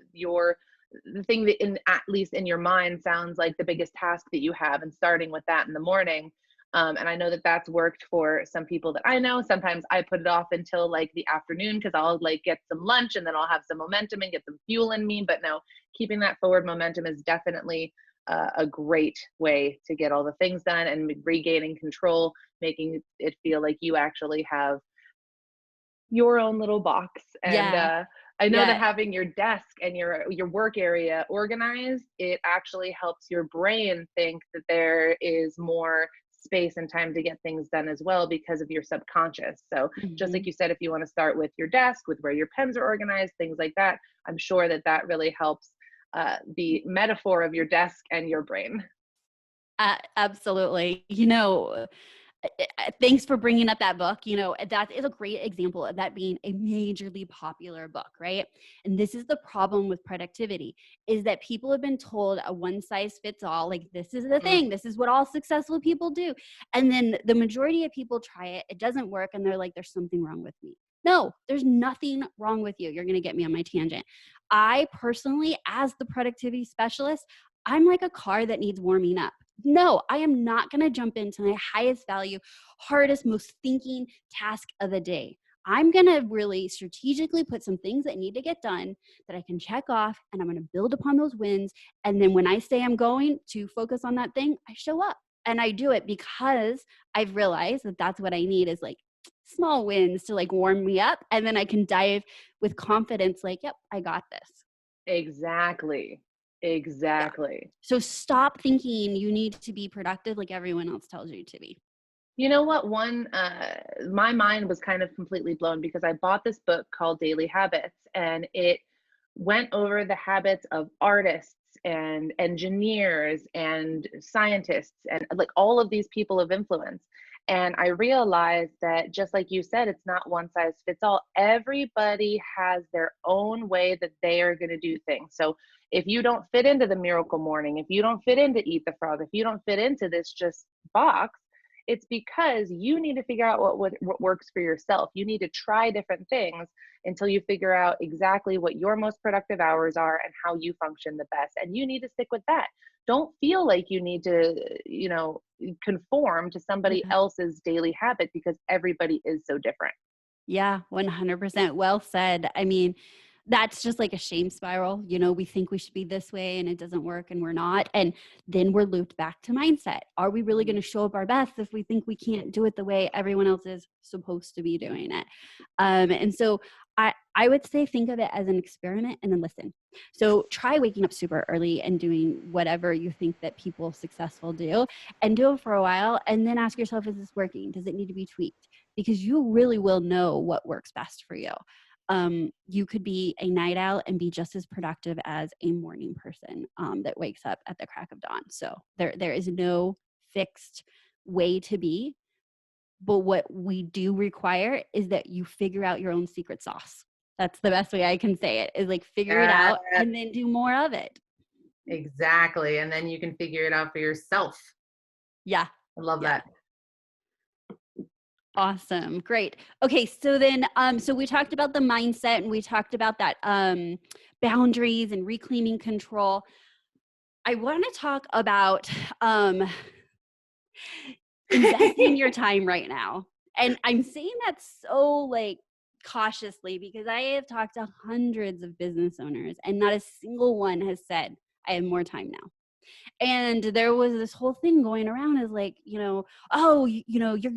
thing that, at least in your mind, sounds like the biggest task that you have, and starting with that in the morning. And I know that that's worked for some people that I know. Sometimes I put it off until like the afternoon because I'll like get some lunch and then I'll have some momentum and get some fuel in me. But no, keeping that forward momentum is definitely a great way to get all the things done and regaining control, making it feel like you actually have your own little box. And I know that Yeah. having your desk and your work area organized, it actually helps your brain think that there is more space and time to get things done as well because of your subconscious. So just like Mhm. you said, if you want to start with your desk, with where your pens are organized, things like that, I'm sure that that really helps the metaphor of your desk and your brain. Absolutely. Thanks for bringing up that book. That is a great example of that being a majorly popular book, right? And this is the problem with productivity, is that people have been told a one size fits all, like this is the Mm, thing, this is what all successful people do. And then the majority of people try it, it doesn't work, and they're like, there's something wrong with me. No, there's nothing wrong with you. You're going to get me on my tangent. I personally, as the productivity specialist, I'm like a car that needs warming up. No, I am not going to jump into my highest value, hardest, most thinking task of the day. I'm going to really strategically put some things that need to get done that I can check off, and I'm going to build upon those wins. And then when I say I'm going to focus on that thing, I show up and I do it because I've realized that that's what I need is like small wins to like warm me up. And then I can dive with confidence, like, yep, I got this. exactly. Yeah. Exactly. So stop thinking you need to be productive like everyone else tells you to be. You know what? My mind was kind of completely blown because I bought this book called Daily Habits, and it went over the habits of artists and engineers and scientists and like all of these people of influence. And I realized that just like you said, it's not one size fits all. Everybody has their own way that they are going to do things. So if you don't fit into the miracle morning, if you don't fit into Eat the Frog, if you don't fit into this just box, it's because you need to figure out what works for yourself. You need to try different things until you figure out exactly what your most productive hours are and how you function the best. And you need to stick with that. Don't feel like you need to, conform to somebody Yeah. else's daily habit because everybody is so different. Yeah, 100%. Well said. I mean, that's just like a shame spiral. We think we should be this way and it doesn't work and we're not. And then we're looped back to mindset. Are we really going to show up our best if we think we can't do it the way everyone else is supposed to be doing it? And so I would say think of it as an experiment and then listen. So try waking up super early and doing whatever you think that people successful do and do it for a while. And then ask yourself, is this working? Does it need to be tweaked? Because you really will know what works best for you. You could be a night owl and be just as productive as a morning person that wakes up at the crack of dawn. So there is no fixed way to be. But what we do require is that you figure out your own secret sauce. That's the best way I can say it, is like figure it Yeah, out and then do more of it. exactly. And then you can figure it out for yourself. Yeah. I love Yeah. that. Awesome. Great. Okay. So then, so we talked about the mindset and we talked about that, boundaries and reclaiming control. I want to talk about, investing your time right now. And I'm saying that so like cautiously because I have talked to hundreds of business owners and not a single one has said, I have more time now. And there was this whole thing going around is like, oh, you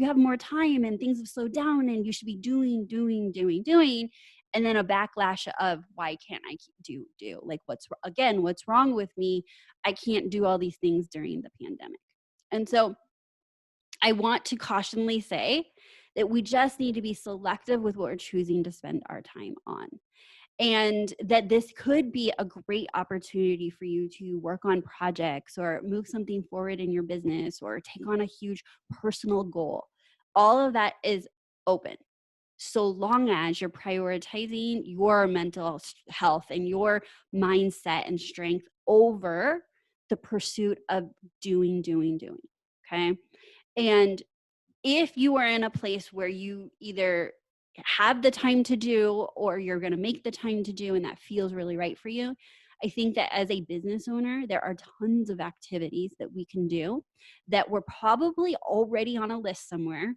have more time and things have slowed down and you should be doing. And then a backlash of why can't I do like what's wrong with me? I can't do all these things during the pandemic. And so I want to cautionally say that we just need to be selective with what we're choosing to spend our time on. And that this could be a great opportunity for you to work on projects or move something forward in your business or take on a huge personal goal. All of that is open so long as you're prioritizing your mental health and your mindset and strength over the pursuit of doing. Okay. And if you are in a place where you either have the time to do or you're going to make the time to do and that feels really right for you, I think that as a business owner, there are tons of activities that we can do that we're probably already on a list somewhere. And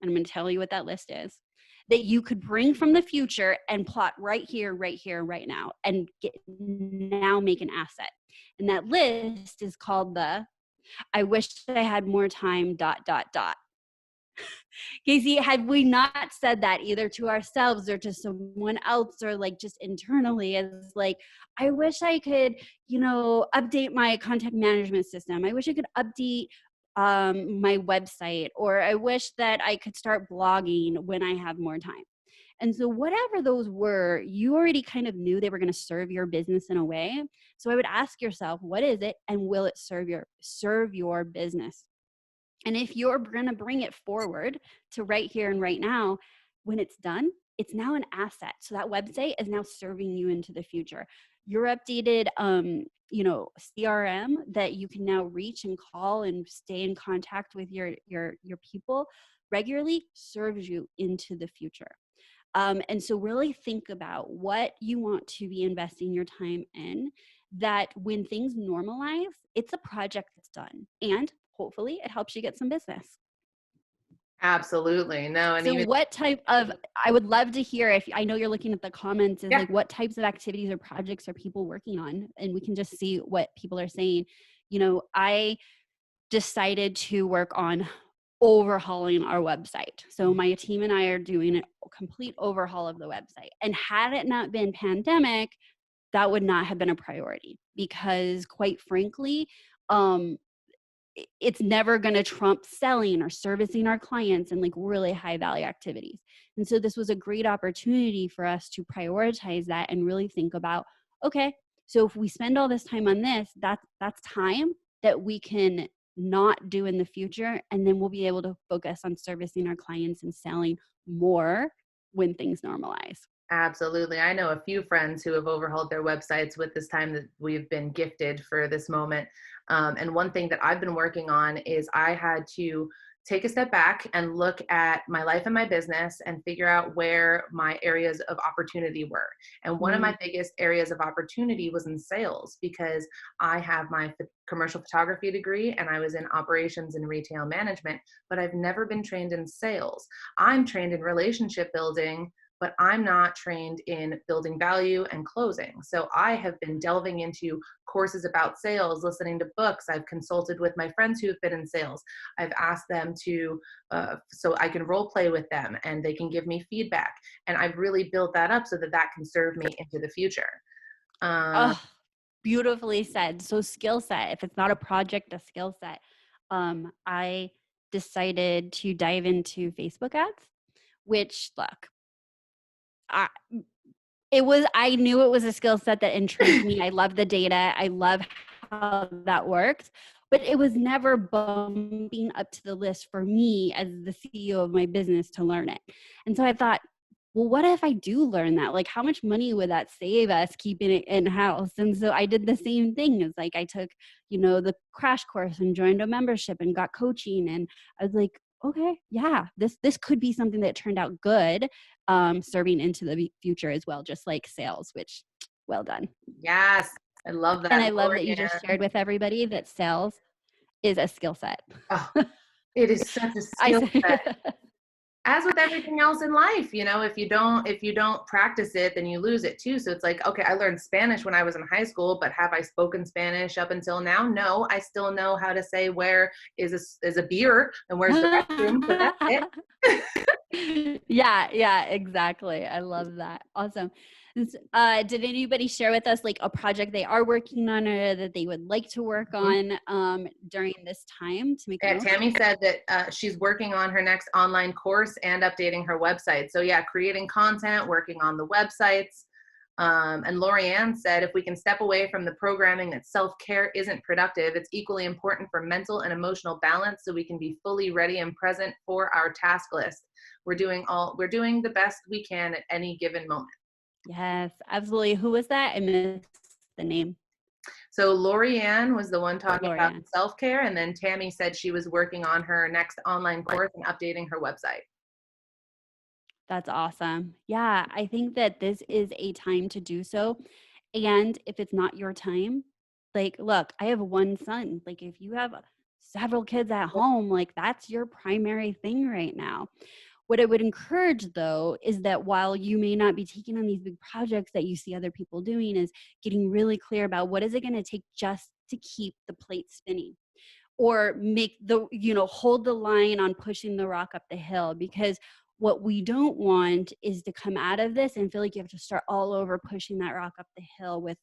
I'm going to tell you what that list is that you could bring from the future and plot right here, right now, and now make an asset. And that list is called the I wish I had more time, ... Casey, had we not said that either to ourselves or to someone else or like just internally, as like, I wish I could, update my content management system. I wish I could update my website, or I wish that I could start blogging when I have more time. And so whatever those were, you already kind of knew they were going to serve your business in a way. So I would ask yourself, what is it, and will it serve your business? And if you're going to bring it forward to right here and right now, when it's done, it's now an asset. So that website is now serving you into the future. Your updated, CRM that you can now reach and call and stay in contact with your people regularly serves you into the future. And so really think about what you want to be investing your time in, that when things normalize, it's a project that's done. And hopefully it helps you get some business. Absolutely. No, and So even what type of, I would love to hear, if I know you're looking at the comments, is yeah, like, what types of activities or projects are people working on? And we can just see what people are saying. I decided to work on overhauling our website. So my team and I are doing a complete overhaul of the website. And had it not been pandemic, that would not have been a priority, because quite frankly, it's never going to trump selling or servicing our clients and like really high value activities. And so this was a great opportunity for us to prioritize that and really think about, okay, so if we spend all this time on this, that's time that we can not do in the future. And then we'll be able to focus on servicing our clients and selling more when things normalize. absolutely. I know a few friends who have overhauled their websites with this time that we've been gifted for this moment. And one thing that I've been working on is I had to take a step back and look at my life and my business and figure out where my areas of opportunity were. And one of my biggest areas of opportunity was in sales, because I have my commercial photography degree and I was in operations and retail management, but I've never been trained in sales. I'm trained in relationship building, but I'm not trained in building value and closing. So I have been delving into courses about sales, listening to books. I've consulted with my friends who have been in sales. I've asked them to, so I can role play with them and they can give me feedback. And I've really built that up so that that can serve me into the future. Oh, beautifully said. So skill set, if it's not a project, a skill set. I decided to dive into Facebook ads, which look, I, I knew it was a skill set that intrigued me. I love the data. I love how that works, but it was never bumping up to the list for me as the CEO of my business to learn it. And so I thought, well, what if I do learn that? Like, how much money would that save us keeping it in-house? And so I did the same thing. It's like I took, the crash course and joined a membership and got coaching. And I was like, okay, yeah, this could be something that turned out good, serving into the future as well, just like sales, which well done. Yes, I love And that. I love that you just shared with everybody that sales is a skill set. Oh, it is such a I skill set. As with everything else in life, if you don't practice it, then you lose it too. So it's like, okay, I learned Spanish when I was in high school, but have I spoken Spanish up until now? No, I still know how to say where is a beer and where's the restroom, but that's it. Yeah, exactly. I love that. Awesome. Did anybody share with us like a project they are working on or that they would like to work on during this time to make Yeah, Tammy said that she's working on her next online course and updating her website. So yeah, creating content, working on the websites. And Lorianne said, if we can step away from the programming that self-care isn't productive, it's equally important for mental and emotional balance so we can be fully ready and present for our task list. We're doing the best we can at any given moment. Yes, absolutely. Who was that? I missed the name. So Lorianne was the one talking about Lorianne. self-care, and then Tammy said she was working on her next online course and updating her website. That's awesome. Yeah, I think that this is a time to do so. And if it's not your time, like, look, I have one son. Like, if you have several kids at home, like, that's your primary thing right now. What I would encourage, though, is that while you may not be taking on these big projects that you see other people doing, is getting really clear about what is it going to take just to keep the plate spinning. or make the, hold the line on pushing the rock up the hill. Because what we don't want is to come out of this and feel like you have to start all over pushing that rock up the hill with,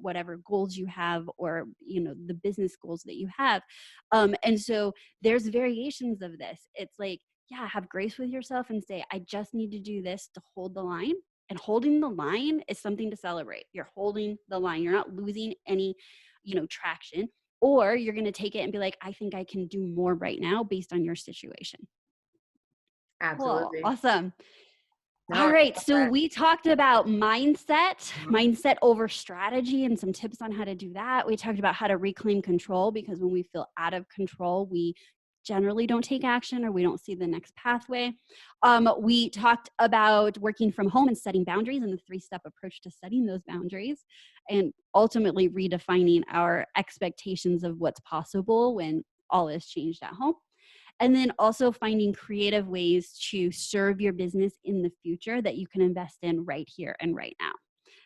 whatever goals you have, or, the business goals that you have. And so there's variations of this. It's like, yeah, have grace with yourself and say, I just need to do this to hold the line. And holding the line is something to celebrate. You're holding the line. You're not losing any, traction. Or you're going to take it and be like, I think I can do more right now based on your situation. Cool. Absolutely. Awesome. No, I All right. love So that. we talked about mindset, Mhm. mindset over strategy, and some tips on how to do that. We talked about how to reclaim control, because when we feel out of control, we generally don't take action, or we don't see the next pathway. We talked about working from home and setting boundaries, and the 3-step approach to setting those boundaries, and ultimately redefining our expectations of what's possible when all is changed at home. And then also finding creative ways to serve your business in the future that you can invest in right here and right now.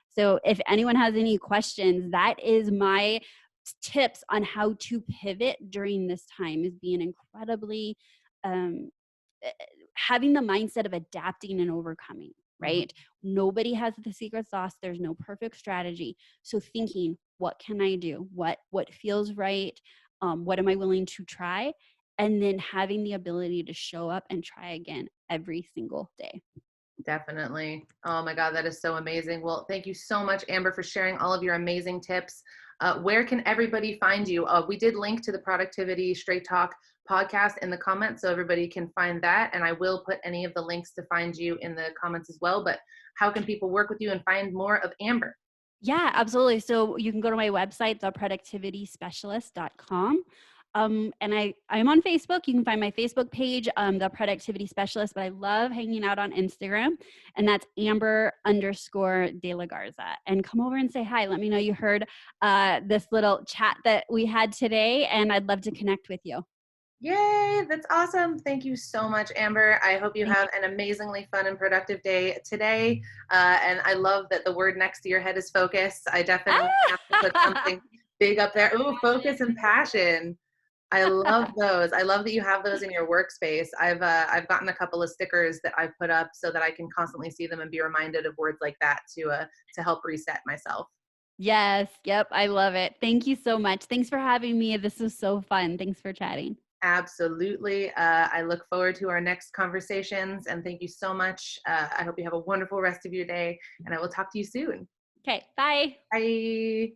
So if anyone has any questions, that is my tips on how to pivot during this time, is being incredibly um, eh, having the mindset of adapting and overcoming, Mhm. right? Nobody has the secret sauce. There's no perfect strategy. So thinking, what can I do? What feels right? What am I willing to try? And then having the ability to show up and try again every single day. Definitely. Oh my God, that is so amazing. Well, thank you so much, Amber, for sharing all of your amazing tips. Where can everybody find you? We did link to the Productivity Straight Talk podcast in the comments, so everybody can find that. And I will put any of the links to find you in the comments as well. But how can people work with you and find more of Amber? Yeah, absolutely. So you can go to my website, theproductivityspecialist.com. And I'm on Facebook. You can find my Facebook page, The Productivity Specialist, but I love hanging out on Instagram, and that's Amber_De La Garza. And come over and say hi. Let me know you heard this little chat that we had today, and I'd love to connect with you. Yay, that's awesome. Thank you so much, Amber. I hope you Thank have an amazingly fun and productive day today. And I love that the word next to your head is focus. I definitely have to put Ah! something big up there. Ooh, focus and passion. I love those. I love that you have those in your workspace. I've gotten a couple of stickers that I've put up so that I can constantly see them and be reminded of words like that to help reset myself. Yes. Yep. I love it. Thank you so much. Thanks for having me. This was so fun. Thanks for chatting. Absolutely. I look forward to our next conversations, and thank you so much. I hope you have a wonderful rest of your day, and I will talk to you soon. Okay. Bye. Bye.